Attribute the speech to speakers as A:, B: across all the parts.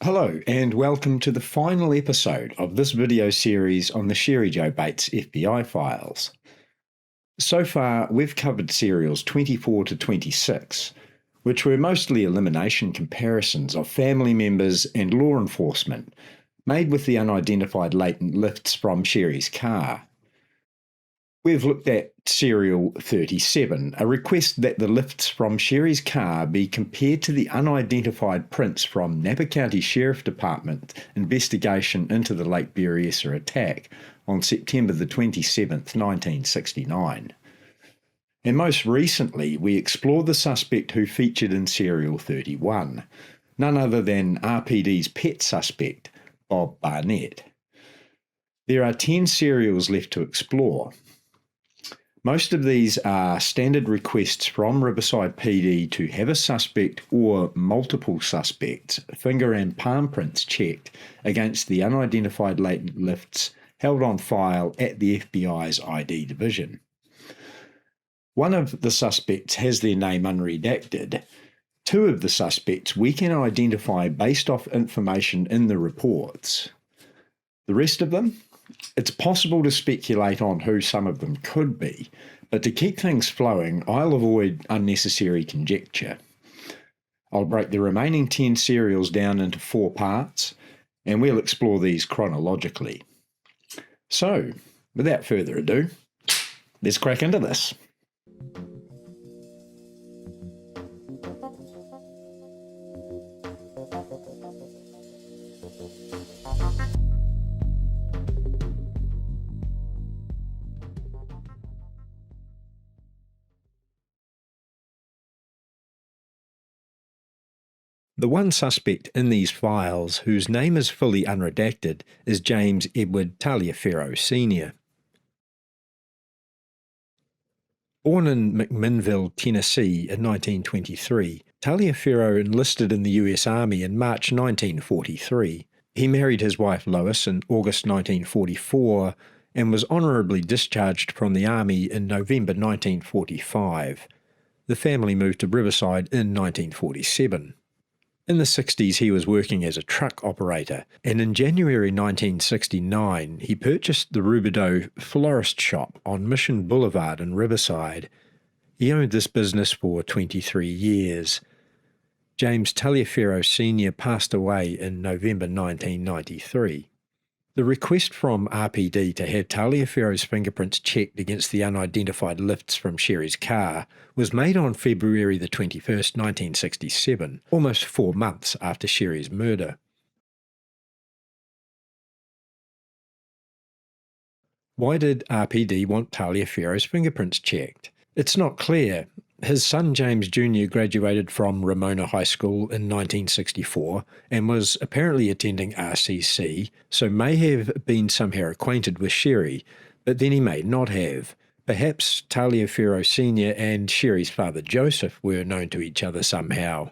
A: Hello and welcome to the final episode of this video series on the Cheri Jo Bates FBI files. So far we've covered serials 24 to 26, which were mostly elimination comparisons of family members and law enforcement, made with the unidentified latent lifts from Cheri's car. We've looked at serial 37, a request that the lifts from Cheri's car be compared to the unidentified prints from Napa County Sheriff Department investigation into the Lake Berryessa attack on September the 27th, 1969. And most recently, we explored the suspect who featured in serial 31, none other than RPD's pet suspect, Bob Barnett. There are 10 serials left to explore. Most of these are standard requests from Riverside PD to have a suspect or multiple suspects' finger and palm prints checked against the unidentified latent lifts held on file at the FBI's ID division. One of the suspects has their name unredacted. Two of the suspects we can identify based off information in the reports. The rest of them? It's possible to speculate on who some of them could be, but to keep things flowing, I'll avoid unnecessary conjecture. I'll break the remaining 10 serials down into 4 parts, and we'll explore these chronologically. So, without further ado, let's crack into this. The one suspect in these files whose name is fully unredacted is James Edward Taliaferro Sr. Born in McMinnville, Tennessee in 1923, Taliaferro enlisted in the US Army in March 1943. He married his wife Lois in August 1944 and was honourably discharged from the Army in November 1945. The family moved to Riverside in 1947. In the 60s he was working as a truck operator, and in January 1969 he purchased the Rubidoux Florist Shop on Mission Boulevard in Riverside. He owned this business for 23 years. James Taliaferro Sr. passed away in November 1993. The request from RPD to have Taliaferro's fingerprints checked against the unidentified lifts from Cheri's car was made on February the 21st, 1967, almost 4 months after Cheri's murder. Why did RPD want Taliaferro's fingerprints checked? It's not clear. His son James Jr. graduated from Ramona High School in 1964 and was apparently attending RCC, so may have been somehow acquainted with Cheri, but then he may not have. Perhaps Taliaferro Sr. and Cheri's father Joseph were known to each other somehow.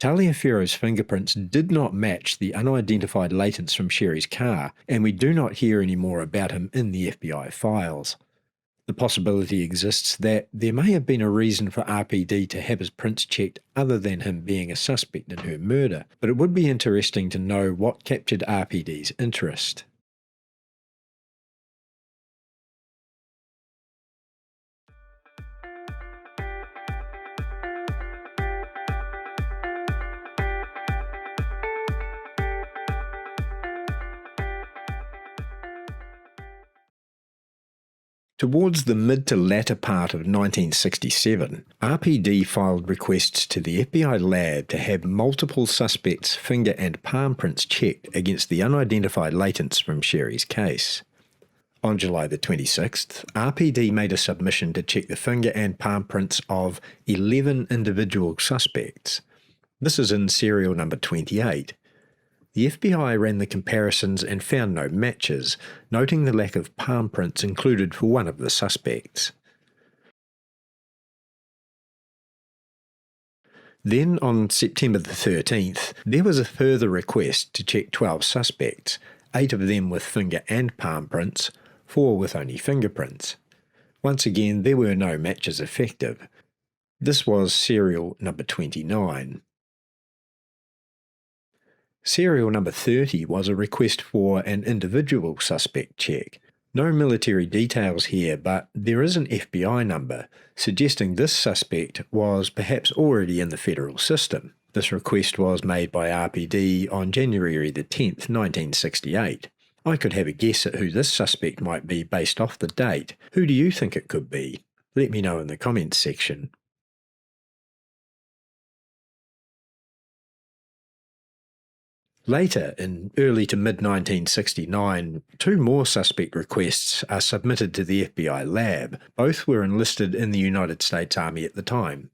A: Taliaferro's fingerprints did not match the unidentified latents from Cheri's car, and we do not hear any more about him in the FBI files. The possibility exists that there may have been a reason for RPD to have his prints checked other than him being a suspect in her murder, but it would be interesting to know what captured RPD's interest. Towards the mid to latter part of 1967, RPD filed requests to the FBI lab to have multiple suspects' finger and palm prints checked against the unidentified latents from Cheri's case. On July the 26th, RPD made a submission to check the finger and palm prints of 11 individual suspects. This is in serial number 28. The FBI ran the comparisons and found no matches, noting the lack of palm prints included for one of the suspects. Then, on September the 13th, there was a further request to check 12 suspects, 8 of them with finger and palm prints, 4 with only fingerprints. Once again, there were no matches effective. This was serial number 29. Serial number 30 was a request for an individual suspect check. No military details here, but there is an FBI number, suggesting this suspect was perhaps already in the federal system. This request was made by RPD on January the 10th, 1968. I could have a guess at who this suspect might be based off the date. Who do you think it could be? Let me know in the comments section. Later, in early to mid-1969, 2 more suspect requests are submitted to the FBI lab. Both were enlisted in the United States Army at the time.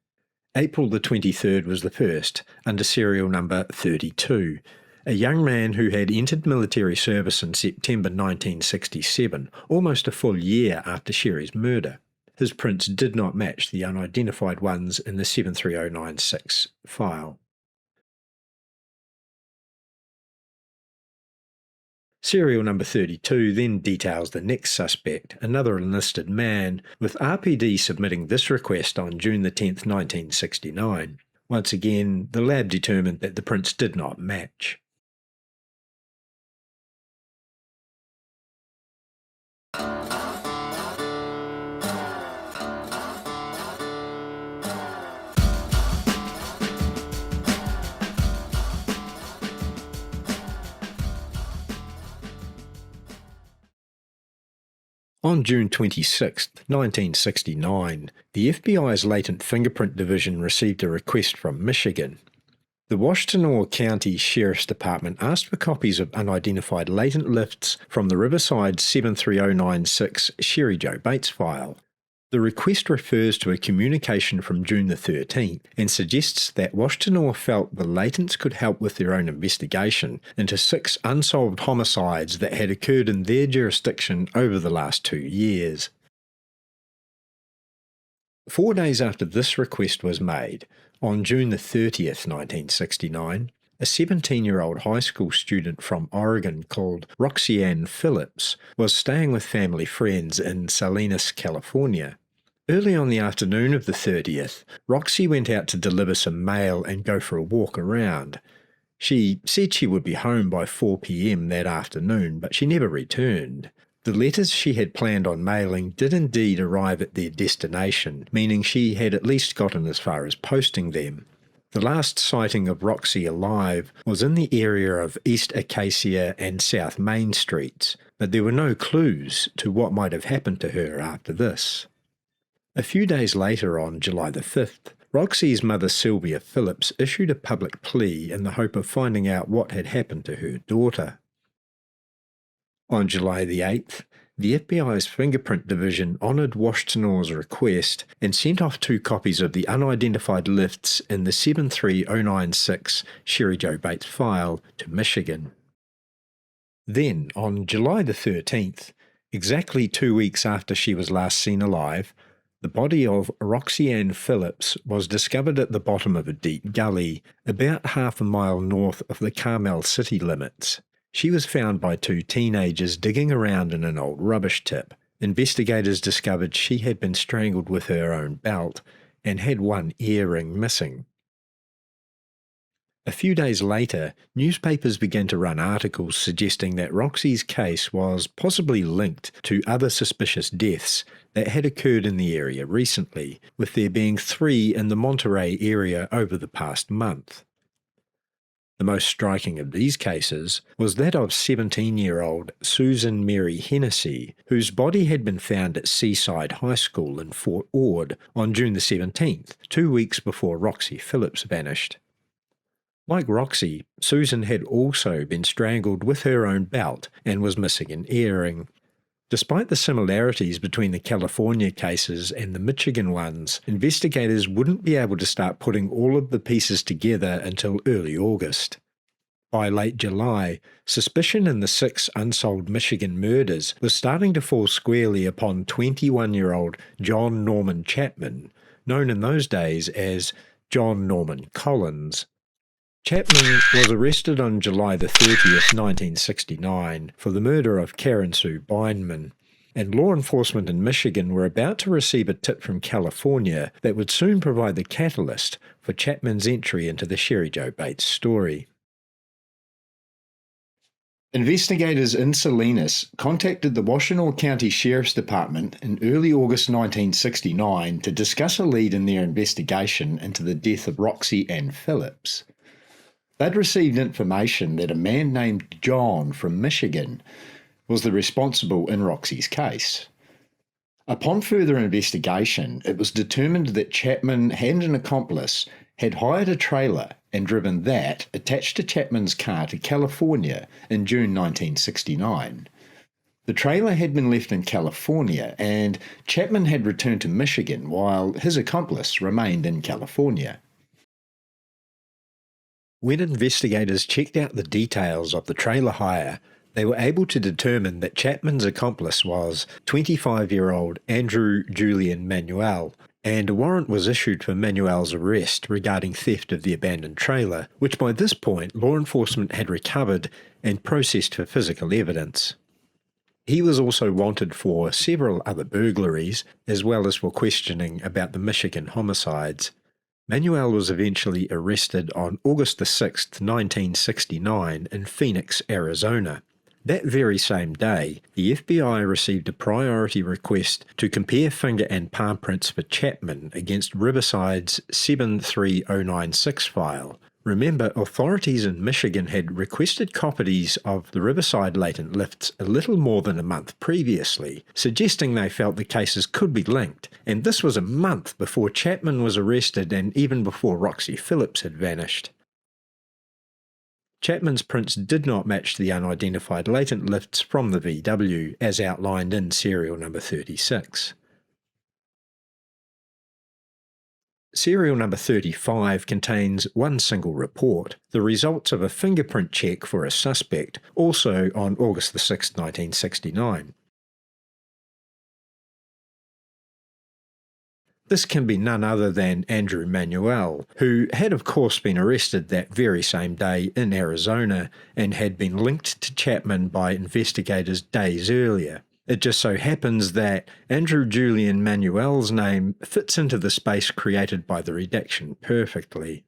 A: April the 23rd was the first, under serial number 32. A young man who had entered military service in September 1967, almost a full year after Cheri's murder. His prints did not match the unidentified ones in the 73096 file. Serial number 32 then details the next suspect, another enlisted man, with RPD submitting this request on June the 10th, 1969. Once again, the lab determined that the prints did not match. On June 26, 1969, the FBI's Latent Fingerprint Division received a request from Michigan. The Washtenaw County Sheriff's Department asked for copies of unidentified latent lifts from the Riverside 73096 Cheri Joe Bates file. The request refers to a communication from June the 13th and suggests that Washtenaw felt the latents could help with their own investigation into 6 unsolved homicides that had occurred in their jurisdiction over the last 2 years. 4 days after this request was made, on June the 30th, 1969, a 17-year-old high school student from Oregon called Roxanne Phillips was staying with family friends in Salinas, California. Early on the afternoon of the 30th, Roxy went out to deliver some mail and go for a walk around. She said she would be home by 4 p.m. that afternoon, but she never returned. The letters she had planned on mailing did indeed arrive at their destination, meaning she had at least gotten as far as posting them. The last sighting of Roxy alive was in the area of East Acacia and South Main Streets, but there were no clues to what might have happened to her after this. A few days later, on July the 5th, Roxy's mother Sylvia Phillips issued a public plea in the hope of finding out what had happened to her daughter. On July the 8th, the FBI's Fingerprint Division honoured Washtenaw's request and sent off 2 copies of the unidentified lifts in the 73096 Cheri Joe Bates file to Michigan. Then, on July the 13th, exactly 2 weeks after she was last seen alive, the body of Roxanne Phillips was discovered at the bottom of a deep gully, about half a mile north of the Carmel city limits. She was found by 2 teenagers digging around in an old rubbish tip. Investigators discovered she had been strangled with her own belt and had 1 earring missing. A few days later, newspapers began to run articles suggesting that Roxy's case was possibly linked to other suspicious deaths that had occurred in the area recently, with there being 3 in the Monterey area over the past month. The most striking of these cases was that of 17-year-old Susan Mary Hennessy, whose body had been found at Seaside High School in Fort Ord on June the 17th, 2 weeks before Roxy Phillips vanished. Like Roxy, Susan had also been strangled with her own belt and was missing an earring. Despite the similarities between the California cases and the Michigan ones, investigators wouldn't be able to start putting all of the pieces together until early August. By late July, suspicion in the 6 unsolved Michigan murders was starting to fall squarely upon 21-year-old John Norman Chapman, known in those days as John Norman Collins. Chapman was arrested on July the 30th, 1969, for the murder of Karen Sue Bindman. and law enforcement in Michigan were about to receive a tip from California that would soon provide the catalyst for Chapman's entry into the Cheri Jo Bates story. Investigators in Salinas contacted the Washtenaw County Sheriff's Department in early August 1969 to discuss a lead in their investigation into the death of Roxy Ann Phillips. They'd received information that a man named John from Michigan was the responsible in Roxy's case. Upon further investigation, it was determined that Chapman and an accomplice had hired a trailer and driven that attached to Chapman's car to California in June 1969. The trailer had been left in California and Chapman had returned to Michigan while his accomplice remained in California. When investigators checked out the details of the trailer hire, they were able to determine that Chapman's accomplice was 25-year-old Andrew Julian Manuel, and a warrant was issued for Manuel's arrest regarding theft of the abandoned trailer, which by this point law enforcement had recovered and processed for physical evidence. He was also wanted for several other burglaries, as well as for questioning about the Michigan homicides. Manuel was eventually arrested on August 6, 1969 in Phoenix, Arizona. That very same day, the FBI received a priority request to compare finger and palm prints for Chapman against Riverside's 73096 file. Remember, authorities in Michigan had requested copies of the Riverside latent lifts a little more than a month previously, suggesting they felt the cases could be linked, and this was a month before Chapman was arrested and even before Roxy Phillips had vanished. Chapman's prints did not match the unidentified latent lifts from the VW, as outlined in serial number 36. Serial number 35 contains one single report, the results of a fingerprint check for a suspect, also on August 6, 1969. This can be none other than Andrew Manuel, who had of course been arrested that very same day in Arizona and had been linked to Chapman by investigators days earlier. It just so happens that Andrew Julian Manuel's name fits into the space created by the redaction perfectly.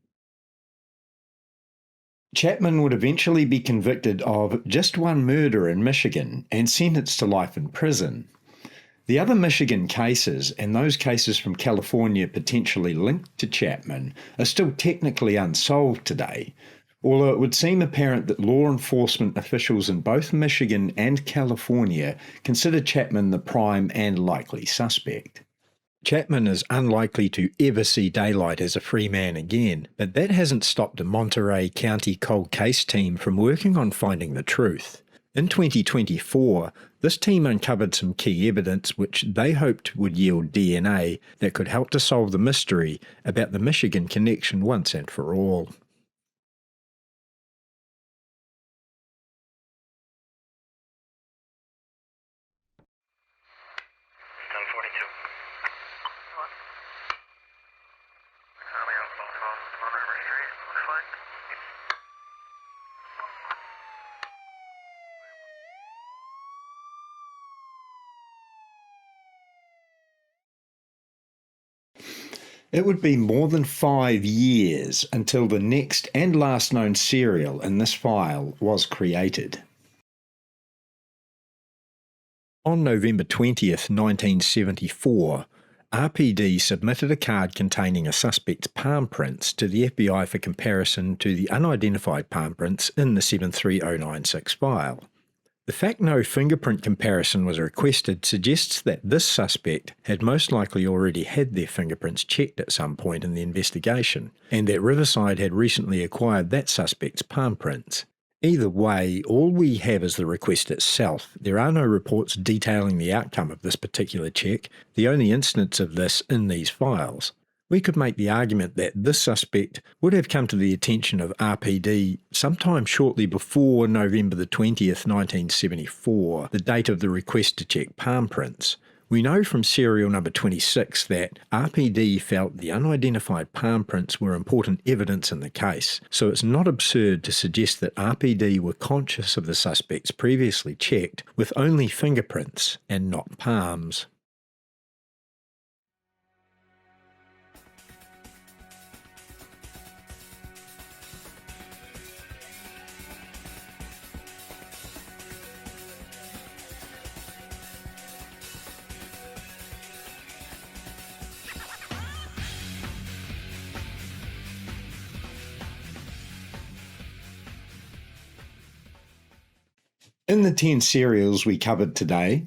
A: Chapman would eventually be convicted of just one murder in Michigan and sentenced to life in prison. The other Michigan cases, and those cases from California potentially linked to Chapman, are still technically unsolved today, although it would seem apparent that law enforcement officials in both Michigan and California consider Chapman the prime and likely suspect. Chapman is unlikely to ever see daylight as a free man again, but that hasn't stopped a Monterey County cold case team from working on finding the truth. In 2024, this team uncovered some key evidence which they hoped would yield DNA that could help to solve the mystery about the Michigan connection once and for all. It would be more than 5 years until the next and last known serial in this file was created. On November 20th, 1974, RPD submitted a card containing a suspect's palm prints to the FBI for comparison to the unidentified palm prints in the 73096 file. The fact no fingerprint comparison was requested suggests that this suspect had most likely already had their fingerprints checked at some point in the investigation, and that Riverside had recently acquired that suspect's palm prints. Either way, all we have is the request itself. There are no reports detailing the outcome of this particular check, the only instance of this in these files. We could make the argument that this suspect would have come to the attention of RPD sometime shortly before November the 20th, 1974, the date of the request to check palm prints, We know from serial number 26 that RPD felt the unidentified palm prints were important evidence in the case, so it's not absurd to suggest that RPD were conscious of the suspects previously checked with only fingerprints and not palms. In the 10 serials we covered today,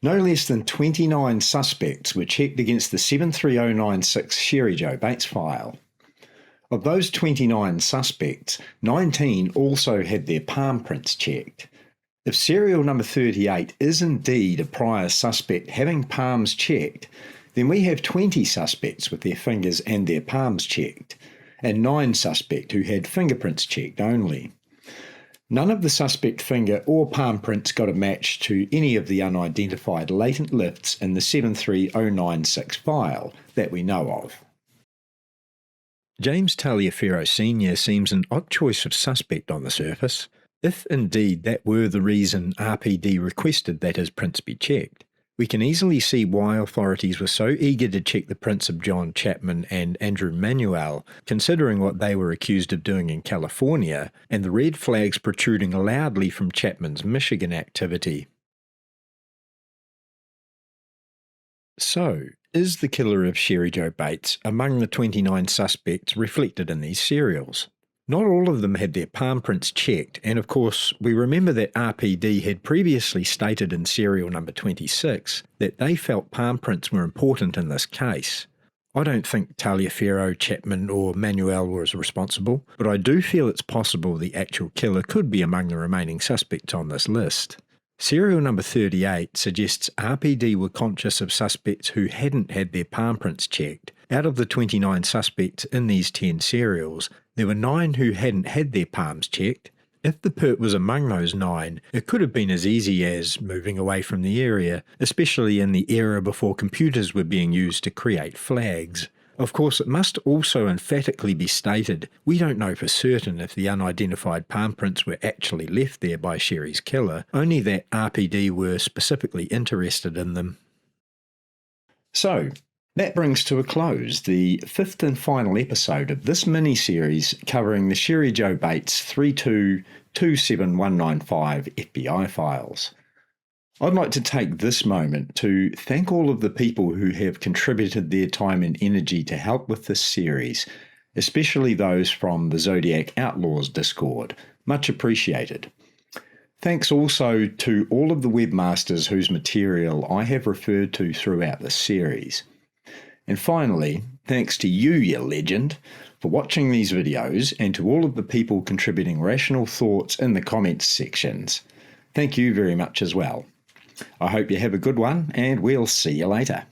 A: no less than 29 suspects were checked against the 73096 Cheri Joe Bates file. Of those 29 suspects, 19 also had their palm prints checked. If serial number 38 is indeed a prior suspect having palms checked, then we have 20 suspects with their fingers and their palms checked, and 9 suspects who had fingerprints checked only. None of the suspect finger or palm prints got a match to any of the unidentified latent lifts in the 73096 file that we know of. James Taliaferro Sr. seems an odd choice of suspect on the surface, if indeed that were the reason RPD requested that his prints be checked. We can easily see why authorities were so eager to check the prints of John Chapman and Andrew Manuel, considering what they were accused of doing in California, and the red flags protruding loudly from Chapman's Michigan activity. So, is the killer of Cheri Joe Bates among the 29 suspects reflected in these serials? Not all of them had their palm prints checked, and of course we remember that RPD had previously stated in serial number 26 that they felt palm prints were important in this case. I don't think Taliaferro, Chapman or Manuel was responsible, but I do feel it's possible the actual killer could be among the remaining suspects on this list. Serial number 38 suggests RPD were conscious of suspects who hadn't had their palm prints checked. Out of the 29 suspects in these 10 serials, there were 9 who hadn't had their palms checked. If the perp was among those 9, it could have been as easy as moving away from the area, especially in the era before computers were being used to create flags. Of course, it must also emphatically be stated, we don't know for certain if the unidentified palm prints were actually left there by Cheri's killer, only that RPD were specifically interested in them. So, that brings to a close the 5th and final episode of this mini-series covering the Cheri Joe Bates 3227195 FBI files. I'd like to take this moment to thank all of the people who have contributed their time and energy to help with this series, especially those from the Zodiac Outlaws Discord. Much appreciated. Thanks also to all of the webmasters whose material I have referred to throughout this series. And finally, thanks to you, you legend, for watching these videos and to all of the people contributing rational thoughts in the comments sections. Thank you very much as well. I hope you have a good one, and we'll see you later.